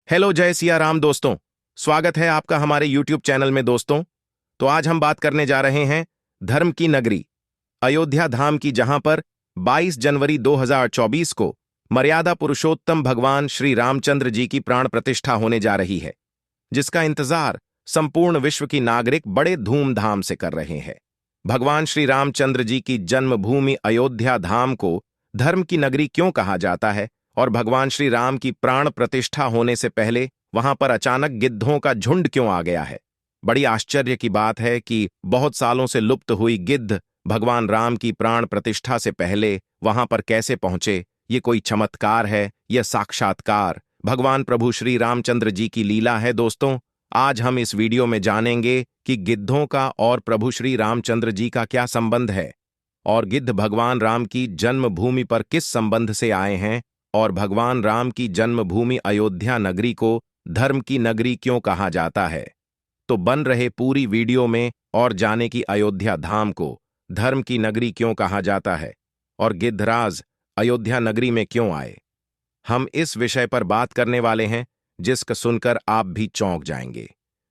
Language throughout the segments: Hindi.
हेलो जय सिया राम दोस्तों। स्वागत है आपका हमारे YouTube चैनल में दोस्तों। तो आज हम बात करने जा रहे हैं धर्म की नगरी अयोध्या धाम की, जहां पर 22 जनवरी 2024 को मर्यादा पुरुषोत्तम भगवान श्री रामचंद्र जी की प्राण प्रतिष्ठा होने जा रही है, जिसका इंतजार संपूर्ण विश्व की नागरिक बड़े धूमधाम से कर रहे हैं। भगवान श्री रामचंद्र जी की जन्मभूमि अयोध्या धाम को धर्म की नगरी क्यों कहा जाता है, और भगवान श्री राम की प्राण प्रतिष्ठा होने से पहले वहां पर अचानक गिद्धों का झुंड क्यों आ गया है। बड़ी आश्चर्य की बात है कि बहुत सालों से लुप्त हुई गिद्ध भगवान राम की प्राण प्रतिष्ठा से पहले वहां पर कैसे पहुंचे। ये कोई चमत्कार है या साक्षात्कार भगवान प्रभु श्री रामचंद्र जी की लीला है। दोस्तों, आज हम इस वीडियो में जानेंगे कि गिद्धों का और प्रभु श्री रामचंद्र जी का क्या संबंध है, और गिद्ध भगवान राम की जन्मभूमि पर किस संबंध से आए हैं, और भगवान राम की जन्मभूमि अयोध्या नगरी को धर्म की नगरी क्यों कहा जाता है। तो बन रहे पूरी वीडियो में और जाने की अयोध्या धाम को धर्म की नगरी क्यों कहा जाता है और गिद्धराज अयोध्या नगरी में क्यों आए। हम इस विषय पर बात करने वाले हैं जिसका सुनकर आप भी चौंक जाएंगे।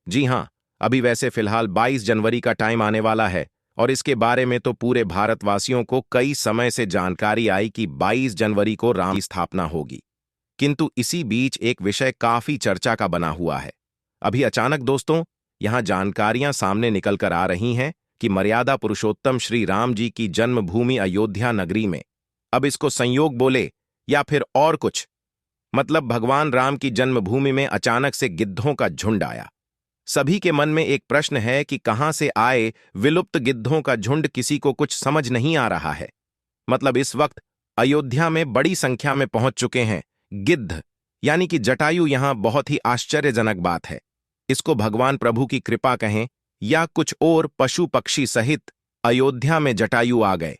जी हां, अभी वैसे फिलहाल 22 जनवरी का टाइम आने वाला है, और इसके बारे में तो पूरे भारतवासियों को कई समय से जानकारी आई कि 22 जनवरी को राम की स्थापना होगी। किंतु इसी बीच एक विषय काफी चर्चा का बना हुआ है। अभी अचानक दोस्तों यहां जानकारियां सामने निकल कर आ रही हैं कि मर्यादा पुरुषोत्तम श्री राम जी की जन्मभूमि अयोध्या नगरी में, अब इसको संयोग बोले या फिर और कुछ, मतलब भगवान राम की जन्मभूमि में अचानक से गिद्धों का झुंड आया। सभी के मन में एक प्रश्न है कि कहां से आए विलुप्त गिद्धों का झुंड, किसी को कुछ समझ नहीं आ रहा है। मतलब इस वक्त अयोध्या में बड़ी संख्या में पहुंच चुके हैं गिद्ध, यानी कि जटायु। यहां बहुत ही आश्चर्यजनक बात है। इसको भगवान प्रभु की कृपा कहें या कुछ और, पशु पक्षी सहित अयोध्या में जटायु आ गए।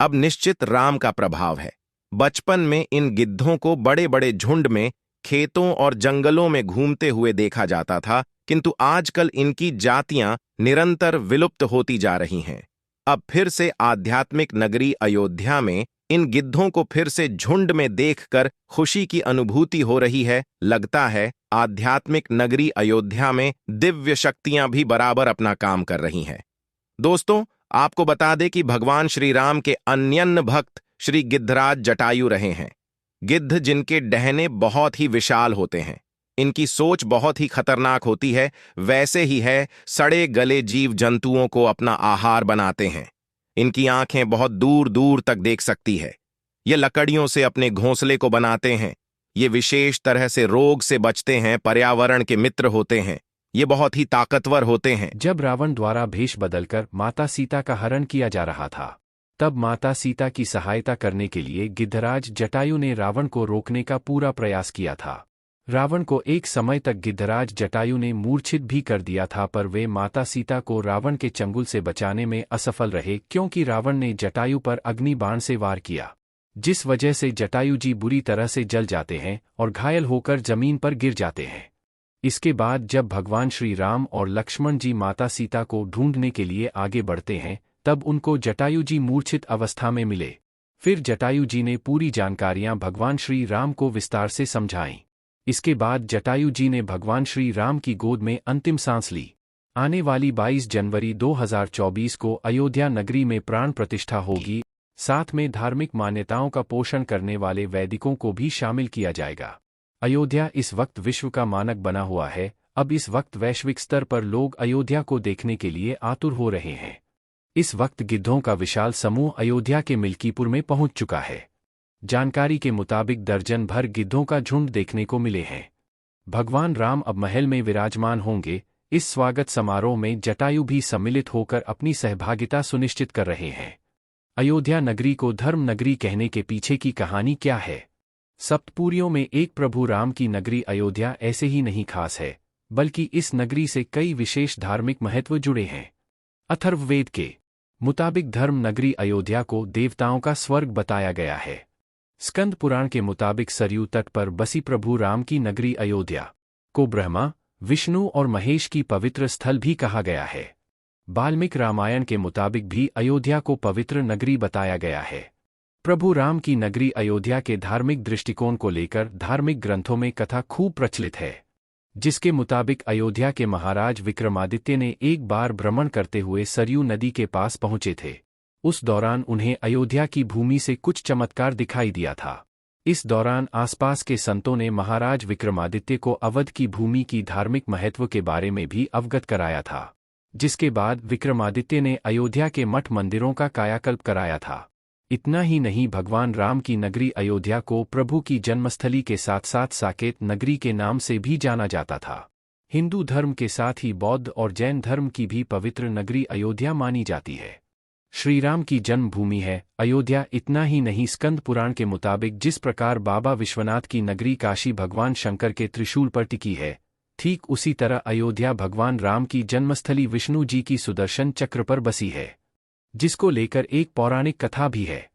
अब निश्चित राम का प्रभाव है। बचपन में इन गिद्धों को बड़े बड़े झुंड में खेतों और जंगलों में घूमते हुए देखा जाता था, किंतु आजकल इनकी जातियां निरंतर विलुप्त होती जा रही हैं। अब फिर से आध्यात्मिक नगरी अयोध्या में इन गिद्धों को फिर से झुंड में देखकर खुशी की अनुभूति हो रही है। लगता है आध्यात्मिक नगरी अयोध्या में दिव्य शक्तियां भी बराबर अपना काम कर रही हैं। दोस्तों, आपको बता दें कि भगवान श्री राम के अनन्य भक्त श्री गिद्धराज जटायु रहे हैं। गिद्ध जिनके डहने बहुत ही विशाल होते हैं, इनकी सोच बहुत ही खतरनाक होती है। वैसे ही है, सड़े गले जीव जंतुओं को अपना आहार बनाते हैं। इनकी आंखें बहुत दूर दूर तक देख सकती है। ये लकड़ियों से अपने घोंसले को बनाते हैं। ये विशेष तरह से रोग से बचते हैं, पर्यावरण के मित्र होते हैं। ये बहुत ही ताकतवर होते हैं। जब रावण द्वारा भेष बदलकर माता सीता का हरण किया जा रहा था, तब माता सीता की सहायता करने के लिए गिद्धराज जटायु ने रावण को रोकने का पूरा प्रयास किया था। रावण को एक समय तक गिद्धराज जटायु ने मूर्छित भी कर दिया था, पर वे माता सीता को रावण के चंगुल से बचाने में असफल रहे, क्योंकि रावण ने जटायु पर अग्नि बाण से वार किया, जिस वजह से जटायु जी बुरी तरह से जल जाते हैं और घायल होकर जमीन पर गिर जाते हैं। इसके बाद जब भगवान श्री राम और लक्ष्मण जी माता सीता को ढूंढने के लिए आगे बढ़ते हैं, तब उनको जटायु जी मूर्छित अवस्था में मिले। फिर जटायु जी ने पूरी जानकारियां भगवान श्री राम को विस्तार से समझाईं। इसके बाद जटायु जी ने भगवान श्री राम की गोद में अंतिम सांस ली। आने वाली 22 जनवरी 2024 को अयोध्या नगरी में प्राण प्रतिष्ठा होगी। साथ में धार्मिक मान्यताओं का पोषण करने वाले वैदिकों को भी शामिल किया जाएगा। अयोध्या इस वक्त विश्व का मानक बना हुआ है। अब इस वक्त वैश्विक स्तर पर लोग अयोध्या को देखने के लिए आतुर हो रहे हैं। इस वक्त गिद्धों का विशाल समूह अयोध्या के मिल्कीपुर में पहुंच चुका है। जानकारी के मुताबिक दर्जन भर गिद्धों का झुंड देखने को मिले हैं। भगवान राम अब महल में विराजमान होंगे। इस स्वागत समारोह में जटायु भी सम्मिलित होकर अपनी सहभागिता सुनिश्चित कर रहे हैं। अयोध्या नगरी को धर्म नगरी कहने के पीछे की कहानी क्या है? सप्तपुरियों में एक प्रभु राम की नगरी अयोध्या ऐसे ही नहीं खास है, बल्कि इस नगरी से कई विशेष धार्मिक महत्व जुड़े हैं। अथर्ववेद के मुताबिक धर्म नगरी अयोध्या को देवताओं का स्वर्ग बताया गया है। स्कंद पुराण के मुताबिक सरयू तट पर बसी प्रभु राम की नगरी अयोध्या को ब्रह्मा, विष्णु और महेश की पवित्र स्थल भी कहा गया है। वाल्मीकि रामायण के मुताबिक भी अयोध्या को पवित्र नगरी बताया गया है। प्रभु राम की नगरी अयोध्या के धार्मिक दृष्टिकोण को लेकर धार्मिक ग्रंथों में कथा खूब प्रचलित है, जिसके मुताबिक अयोध्या के महाराज विक्रमादित्य ने एक बार भ्रमण करते हुए सरयू नदी के पास पहुंचे थे। उस दौरान उन्हें अयोध्या की भूमि से कुछ चमत्कार दिखाई दिया था। इस दौरान आसपास के संतों ने महाराज विक्रमादित्य को अवध की भूमि की धार्मिक महत्व के बारे में भी अवगत कराया था, जिसके बाद विक्रमादित्य ने अयोध्या के मठ मंदिरों का कायाकल्प कराया था। इतना ही नहीं, भगवान राम की नगरी अयोध्या को प्रभु की जन्मस्थली के साथ साथ साकेत नगरी के नाम से भी जाना जाता था। हिंदू धर्म के साथ ही बौद्ध और जैन धर्म की भी पवित्र नगरी अयोध्या मानी जाती है। श्री राम की जन्मभूमि है अयोध्या। इतना ही नहीं, स्कंद पुराण के मुताबिक जिस प्रकार बाबा विश्वनाथ की नगरी काशी भगवान शंकर के त्रिशूल पर टिकी है, ठीक उसी तरह अयोध्या भगवान राम की जन्मस्थली विष्णु जी की सुदर्शन चक्र पर बसी है, जिसको लेकर एक पौराणिक कथा भी है।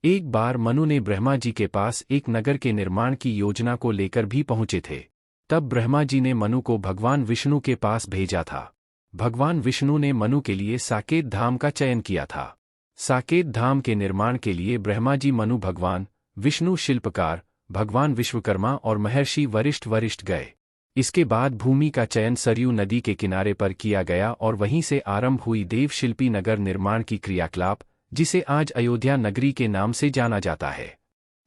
एक बार मनु ने ब्रह्मा जी के पास एक नगर के निर्माण की योजना को लेकर भी पहुंचे थे। तब ब्रह्मा जी ने मनु को भगवान विष्णु के पास भेजा था। भगवान विष्णु ने मनु के लिए साकेत धाम का चयन किया था। साकेत धाम के निर्माण के लिए ब्रह्मा जी, मनु, भगवान विष्णु शिल्पकार, भगवान विश्वकर्मा और महर्षि वरिष्ठ गए। इसके बाद भूमि का चयन सरयू नदी के किनारे पर किया गया और वहीं से आरंभ हुई देवशिल्पी नगर निर्माण की क्रियाकलाप, जिसे आज अयोध्या नगरी के नाम से जाना जाता है।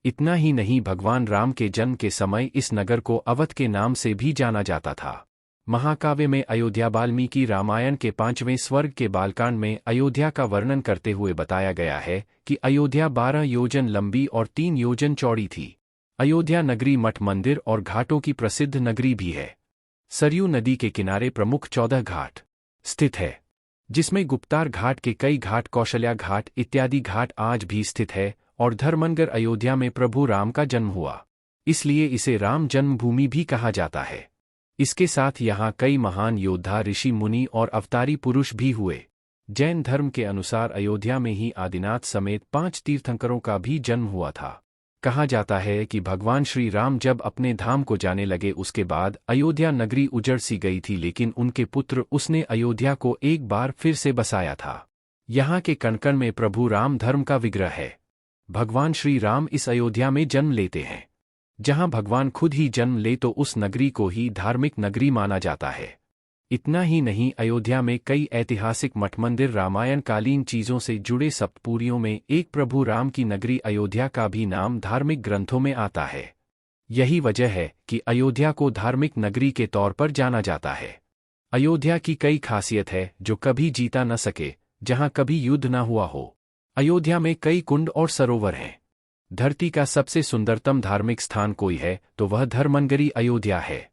इतना ही नहीं, भगवान राम के जन्म के समय इस नगर को अवध के नाम से भी जाना जाता था। महाकाव्य में अयोध्या वाल्मीकि रामायण के 5वें स्वर्ग के बालकांड में अयोध्या का वर्णन करते हुए बताया गया है कि अयोध्या 12 योजन लंबी और 3 योजन चौड़ी थी। अयोध्या नगरी मठ मंदिर और घाटों की प्रसिद्ध नगरी भी है। सरयू नदी के किनारे प्रमुख 14 घाट स्थित है, जिसमें गुप्तार घाट के कई घाट, कौशल्या घाट इत्यादि घाट आज भी स्थित है। और धर्मनगर अयोध्या में प्रभु राम का जन्म हुआ, इसलिए इसे राम जन्मभूमि भी कहा जाता है। इसके साथ यहाँ कई महान योद्धा, ऋषि, मुनि और अवतारी पुरुष भी हुए। जैन धर्म के अनुसार अयोध्या में ही आदिनाथ समेत 5 तीर्थंकरों का भी जन्म हुआ था। कहा जाता है कि भगवान श्री राम जब अपने धाम को जाने लगे, उसके बाद अयोध्या नगरी उजड़ सी गई थी, लेकिन उनके पुत्र उसने अयोध्या को एक बार फिर से बसाया था। यहाँ के कण-कण में प्रभु राम धर्म का विग्रह है। भगवान श्री राम इस अयोध्या में जन्म लेते हैं। जहाँ भगवान खुद ही जन्म ले तो उस नगरी को ही धार्मिक नगरी माना जाता है। इतना ही नहीं, अयोध्या में कई ऐतिहासिक मठ मंदिर, रामायण कालीन चीजों से जुड़े सप्तपुरियों में एक प्रभु राम की नगरी अयोध्या का भी नाम धार्मिक ग्रंथों में आता है। यही वजह है कि अयोध्या को धार्मिक नगरी के तौर पर जाना जाता है। अयोध्या की कई खासियत है जो कभी जीता न सके, जहां कभी युद्ध न हुआ हो। अयोध्या में कई कुंड और सरोवर हैं। धरती का सबसे सुंदरतम धार्मिक स्थान कोई है तो वह धर्मनगरी अयोध्या है,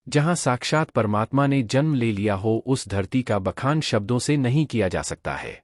जहां साक्षात परमात्मा ने जन्म ले लिया हो। उस धरती का बखान शब्दों से नहीं किया जा सकता है।